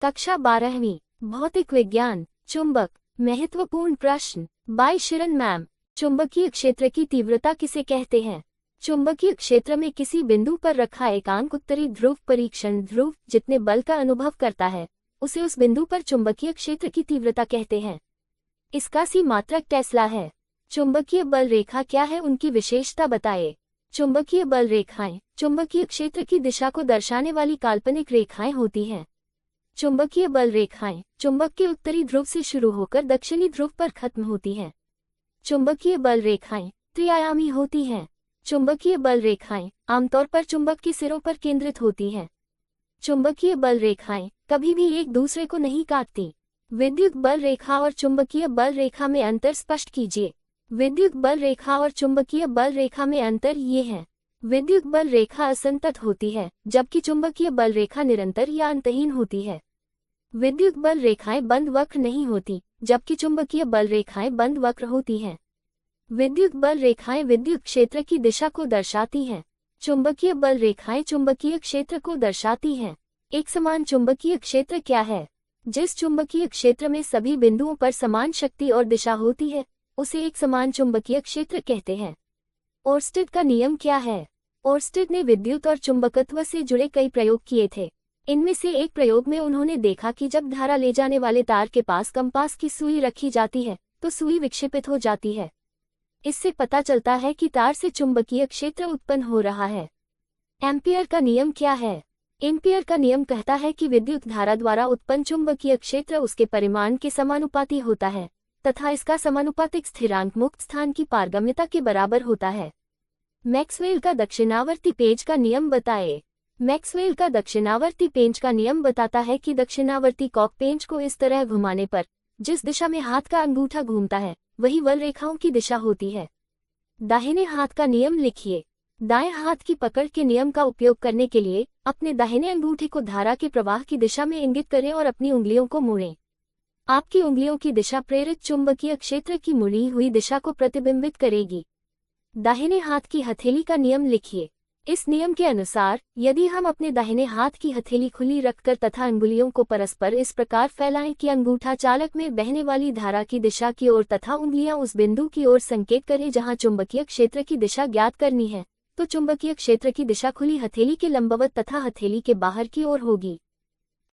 कक्षा 12वीं भौतिक विज्ञान चुंबक महत्वपूर्ण प्रश्न बाय शिरन मैम। चुंबकीय क्षेत्र की तीव्रता किसे कहते हैं? चुंबकीय क्षेत्र में किसी बिंदु पर रखा एकांक उत्तरी ध्रुव परीक्षण ध्रुव जितने बल का अनुभव करता है उसे उस बिंदु पर चुंबकीय क्षेत्र की तीव्रता कहते हैं। इसका सी मात्रक टेस्ला है। चुंबकीय बल रेखा क्या है, उनकी विशेषता बताएं। चुंबकीय बल रेखाएं चुंबकीय क्षेत्र की दिशा को दर्शाने वाली काल्पनिक रेखाएं होती हैं। चुंबकीय बल रेखाएं चुंबक के उत्तरी ध्रुव से शुरू होकर दक्षिणी ध्रुव पर खत्म होती हैं। चुंबकीय बल रेखाएं त्रिआयामी होती हैं। चुंबकीय बल रेखाएं आमतौर पर चुंबक के सिरों पर केंद्रित होती हैं। चुंबकीय बल रेखाएं कभी भी एक दूसरे को नहीं काटती। विद्युत बल रेखा और चुंबकीय बल रेखा में अंतर स्पष्ट कीजिए। विद्युत बल रेखा और चुंबकीय बल रेखा में अंतर ये है। विद्युत बल रेखा असंतत होती है जबकि चुंबकीय बल रेखा निरंतर या अंतहीन होती है। विद्युत बल रेखाएं बंद वक्र नहीं होती जबकि चुंबकीय बल रेखाएं बंद वक्र होती हैं। विद्युत बल रेखाएं विद्युत क्षेत्र की दिशा को दर्शाती हैं। चुंबकीय बल रेखाएं चुंबकीय क्षेत्र को दर्शाती हैं। एक समान चुंबकीय क्षेत्र क्या है? जिस चुंबकीय क्षेत्र में सभी बिंदुओं पर समान शक्ति और दिशा होती है उसे एक समान चुंबकीय क्षेत्र कहते हैं। ओर्स्टेड का नियम क्या है? ओर्स्टेड ने विद्युत और चुंबकत्व से जुड़े कई प्रयोग किए थे। इनमें से एक प्रयोग में उन्होंने देखा कि जब धारा ले जाने वाले तार के पास कंपास की सुई रखी जाती है तो सुई विक्षेपित हो जाती है। इससे पता चलता है कि तार से चुंबकीय क्षेत्र उत्पन्न हो रहा है। एम्पियर का नियम क्या है? एम्पियर का नियम कहता है कि विद्युत धारा द्वारा उत्पन्न चुंबकीय क्षेत्र उसके परिमाण के समानुपाती होता है तथा इसका समानुपातिक स्थिरांक मुक्त स्थान की पारगम्यता के बराबर होता है। मैक्सवेल का दक्षिणावर्ती पेंच का नियम बताएं। मैक्सवेल का दक्षिणावर्ती पेंच का नियम बताता है कि दक्षिणावर्ती कॉक पेंच को इस तरह घुमाने पर जिस दिशा में हाथ का अंगूठा घूमता है वही बल रेखाओं की दिशा होती है। दाहिने हाथ का नियम लिखिए। दाएं हाथ की पकड़ के नियम का उपयोग करने के लिए अपने दाहिने अंगूठे को धारा के प्रवाह की दिशा में इंगित करें और अपनी उंगलियों को मोड़ें। आपकी उंगलियों की दिशा प्रेरित चुंबकीय क्षेत्र की मुड़ी हुई दिशा को प्रतिबिंबित करेगी। दाहिने हाथ की हथेली का नियम लिखिए। इस नियम के अनुसार यदि हम अपने दाहिने हाथ की हथेली खुली रखकर तथा अंगुलियों को परस्पर इस प्रकार फैलाएं कि अंगूठा चालक में बहने वाली धारा की दिशा की ओर तथा उंगलियां उस बिंदु की ओर संकेत करें जहां चुंबकीय क्षेत्र की दिशा ज्ञात करनी है, तो चुंबकीय क्षेत्र की दिशा खुली हथेली के लंबवत तथा हथेली के बाहर की ओर होगी।